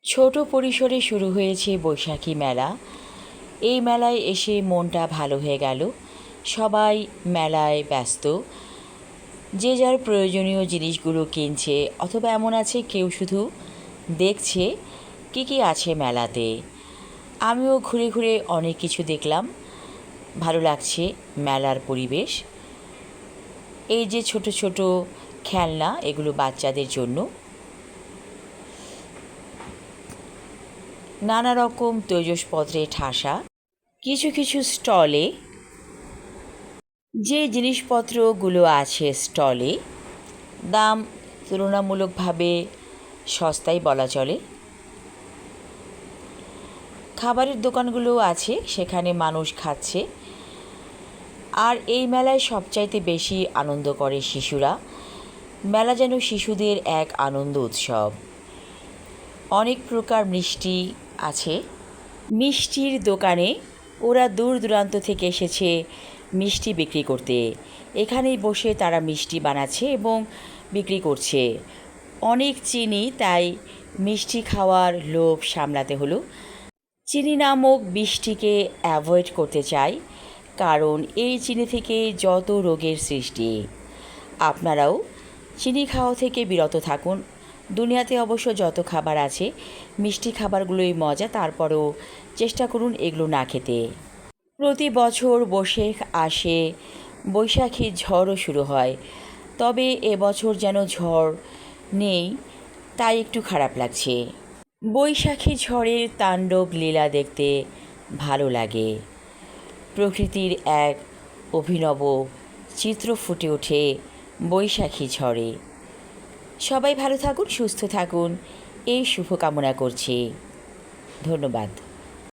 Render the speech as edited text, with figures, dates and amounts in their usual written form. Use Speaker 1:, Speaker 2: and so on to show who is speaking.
Speaker 1: ছোট পরিসরে শুরু হয়েছে বৈশাখী মেলা। এই মেলায় এসে মনটা ভালো হয়ে গেল। সবাই মেলায় ব্যস্ত, যে যার প্রয়োজনীয় জিনিসগুলো কিনছে, অথবা এমন আছে কেউ শুধু দেখছে কী কী আছে মেলাতে। আমিও ঘুরে ঘুরে অনেক কিছু দেখলাম, ভালো লাগছে মেলার পরিবেশ। এই যে ছোট ছোট খেলনা, এগুলো বাচ্চাদের জন্য। নানা রকম তৈজসপত্রে ঠাসা কিছু কিছু স্টলে, যে জিনিসপত্রগুলো আছে স্টলে, দাম তুলনামূলকভাবে সস্তাই বলা চলে। খাবারের দোকানগুলোও আছে, সেখানে মানুষ খাচ্ছে। আর এই মেলায় সবচাইতে বেশি আনন্দ করে শিশুরা। মেলা যেন শিশুদের এক আনন্দ উৎসব। অনেক প্রকার মিষ্টি আছে। মিষ্টির দোকানে ওরা দূর দূরান্ত থেকে এসেছে মিষ্টি বিক্রি করতে। এখানেই বসে তারা মিষ্টি বানাচ্ছে এবং বিক্রি করছে। অনেক চিনি, তাই মিষ্টি খাওয়ার লোভ সামলাতে হলো। চিনি নামক বিষটিকে অ্যাভয়েড করতে চাই, কারণ এই চিনি থেকে যত রোগের সৃষ্টি। আপনারাও চিনি খাওয়া থেকে বিরত থাকুন। দুনিয়াতে অবশ্য যত খাবার আছে, মিষ্টি খাবারগুলোই মজা, তারপরেও চেষ্টা করুন এগুলো না খেতে। প্রতি বছর বৈশাখ আসে, বৈশাখী ঝড়ও শুরু হয়, তবে এবছর যেন ঝড় নেই, তাই একটু খারাপ লাগছে। বৈশাখী ঝড়ের তাণ্ডব লীলা দেখতে ভালো লাগে। প্রকৃতির এক অভিনব চিত্র ফুটে ওঠে বৈশাখী ঝড়ে। সবাই ভালো থাকুন, সুস্থ থাকুন, এই শুভকামনা করছি। ধন্যবাদ।